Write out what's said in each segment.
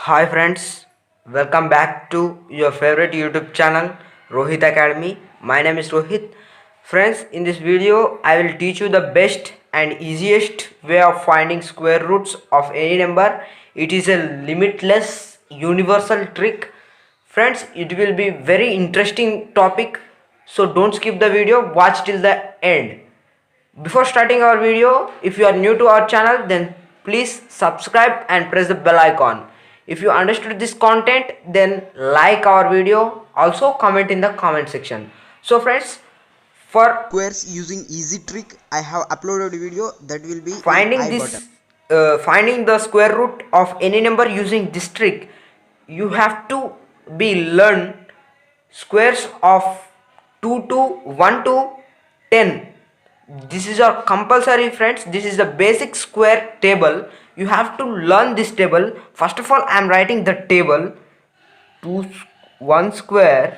Hi friends, welcome back to your favorite YouTube channel Rohit Academy. My name is Rohit. Friends, in this video I will teach you the best and easiest way of finding square roots of any number. It is a limitless universal trick. Friends, it will be very interesting topic. So don't skip the video, watch till the end. Before starting our video, if you are new to our channel, then please subscribe and press the bell icon. If you understood this content, then like our video. Also comment in the comment section. So friends, for Squares using easy trick, I have uploaded a video that will be in finding I button. finding the square root of any number using this trick, you have to be learn squares of 2 to 1 to 10. This is our compulsory, friends. This is the basic square table. You have to learn this table. First of all, I am writing the table. 2 1 square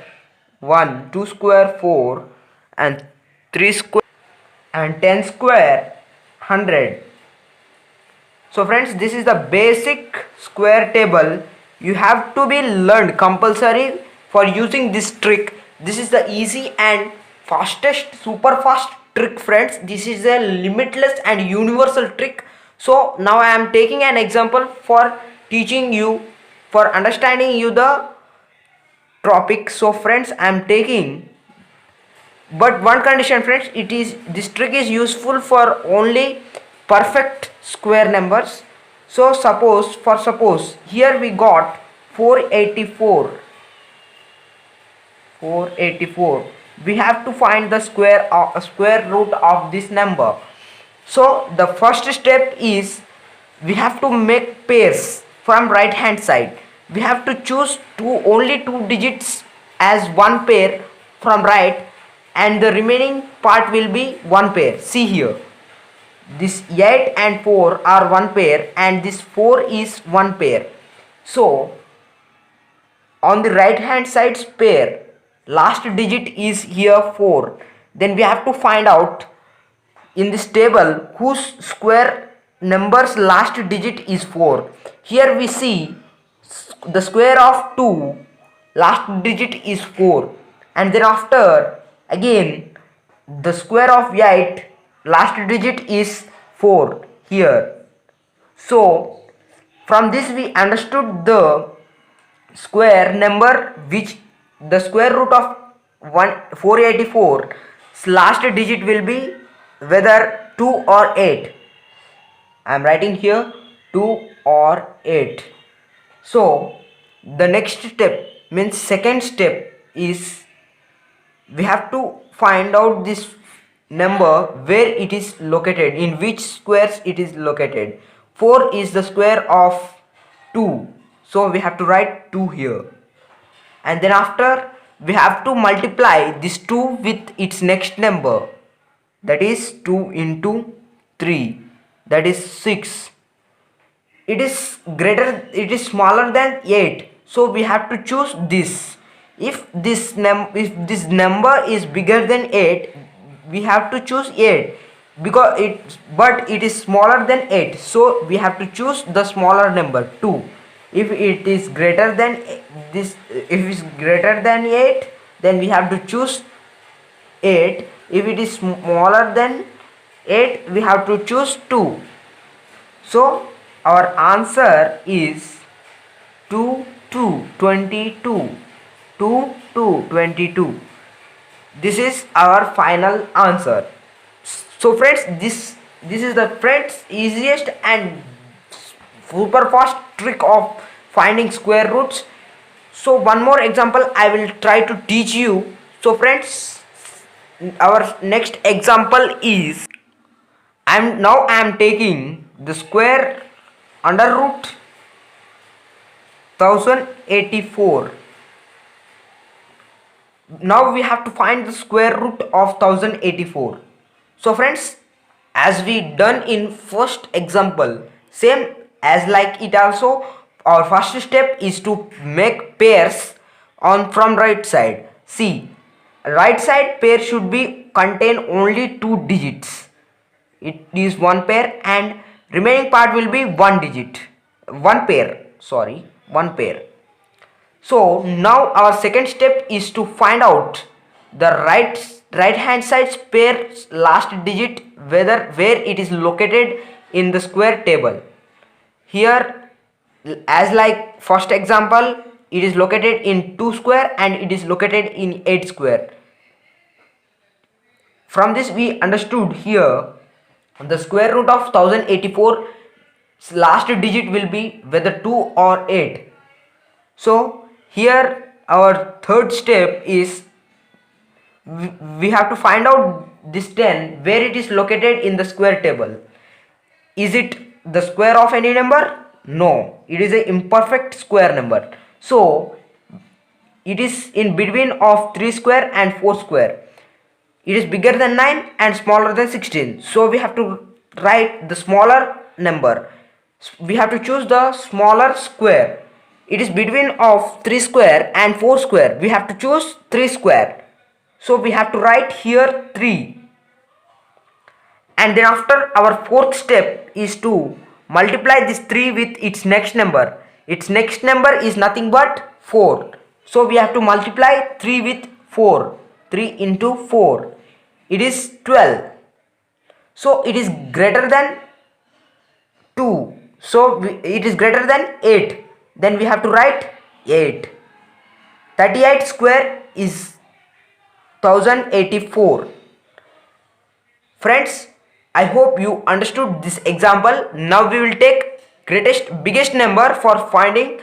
1, 2 square 4, and 3 square and 10 square 100. So friends, this is the basic square table. You have to be learned compulsory for using this trick. This is the easy and fastest, super fast trick, friends. This is a limitless and universal trick. So now I am taking an example for teaching you, for understanding you the topic. So friends, I am taking, but one condition, friends, it is this trick is useful for only perfect square numbers. So suppose here we got 484. We have to find the square root of this number. So the first step is we have to make pairs from right hand side. We have to choose only two digits as one pair from right, and the remaining part will be one pair. See here, this 8 and 4 are one pair and this 4 is one pair. So on the right hand side's pair, last digit is here 4. Then we have to find out in this table whose square number's last digit is 4. Here we see the square of 2, last digit is 4, and then after again the square of 8, last digit is 4 here. So from this we understood the square number which the square root of 484 last digit will be whether 2 or 8. I am writing here 2 or 8. So the next step, means second step, is we have to find out this number where it is located, in which squares it is located. 4 is the square of 2, so we have to write 2 here, and then after we have to multiply this 2 with its next number, that is 2 into 3, that is 6. It is smaller than 8, so we have to choose this. If this number is bigger than 8, we have to choose 8, because it is smaller than 8, so we have to choose the smaller number 2. If it is greater than this, if it is greater than 8, then we have to choose 8. If it is smaller than 8, we have to choose 2. So our answer is 2 2 22. 2 2 22. This is our final answer. So friends, this is the easiest and super fast trick of finding square roots. So one more example I will try to teach you. So friends, our next example is I am taking the square under root 1084. Now we have to find the square root of 1084. So friends, as we done in first example, same as like it also, our first step is to make pairs on from right side. See, right side pair should be contain only two digits. It is one pair, and remaining part will be one digit, one pair, sorry, one pair. So now our second step is to find out the right hand side's pair's last digit, where it is located in the square table. Here, as like first example, it is located in 2 square and it is located in 8 square. From this we understood here the square root of 1084 last digit will be whether 2 or 8. So here our third step is we have to find out this 10 where it is located in the square table. Is it the square of any number? No, it is an imperfect square number. So it is in between of 3 square and 4 square. It is bigger than 9 and smaller than 16. So we have to write the smaller number. We have to choose the smaller square. It is between of 3 square and 4 square. We have to choose 3 square. So we have to write here 3. And then after, our fourth step is to multiply this 3 with its next number. Its next number is nothing but 4. So we have to multiply 3 with 4. 3 into 4. It is 12. So it is greater than 2. So it is greater than 8. Then we have to write 8. 38 square is 1084. Friends, I hope you understood this example. Now we will take biggest number for finding.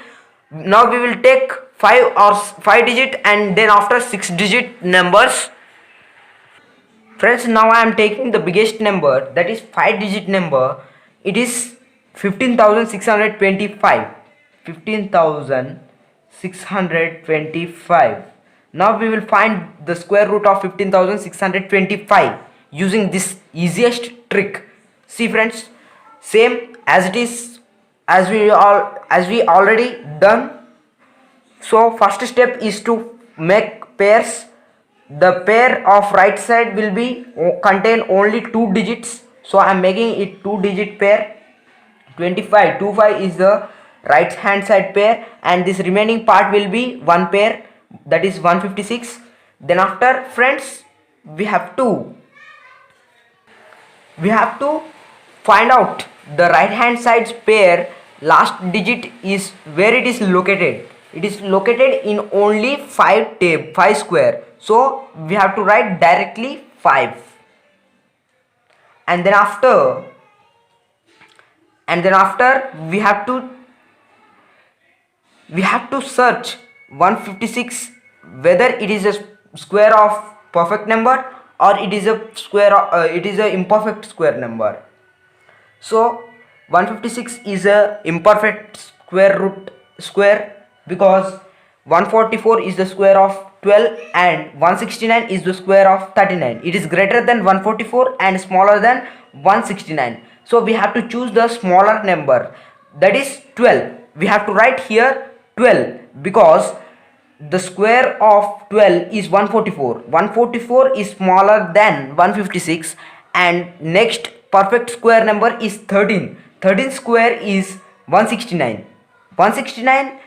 Now we will take 5 digit and then after 6 digit numbers. Friends, now I am taking the biggest number, that is 5 digit number. It is 15,625. 15,625. Now we will find the square root of 15,625 using this easiest trick. See friends, same as it is as we already done. So first step is to make pairs. The pair of right side will be contain only 2 digits. So I am making it 2 digit pair. 25 is the right hand side pair, and this remaining part will be one pair, that is 156. Then after, friends, we have to find out the right hand side's pair last digit is where it is located. It is located in only 5 square. So we have to write directly 5. And then after we have to search 156 whether it is a square of perfect number or it is a imperfect square number. So 156 is a imperfect square because 144 is the square of 12 and 169 is the square of 39. It is greater than 144 and smaller than 169. So we have to choose the smaller number, that is 12. We have to write here 12 because the square of 12 is 144. 144 is smaller than 156 and next perfect square number is 13. 13 square is 169. 169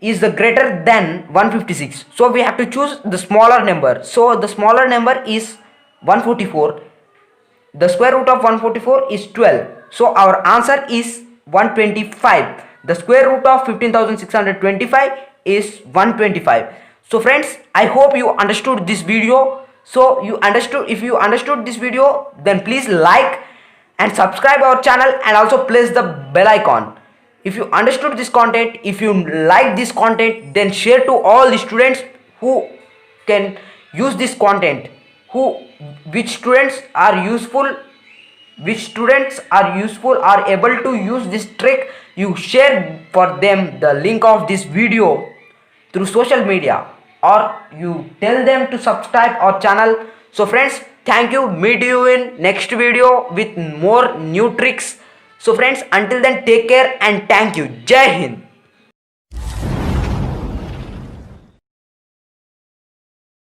is the greater than 156. So we have to choose the smaller number. So the smaller number is 144. The square root of 144 is 12. So our answer is 125. The square root of 15,625 is 125. So friends, I hope you understood this video. So if you understood this video, then please like and subscribe our channel and also press the bell icon. If you understood this content, if you like this content, then share to all the students who can use this content, which students are useful are able to use this trick. You share for them the link of this video through social media, or you tell them to subscribe our channel. So friends, thank you. Meet you in next video with more new tricks. So friends, until then, take care and thank you. Jai Hind.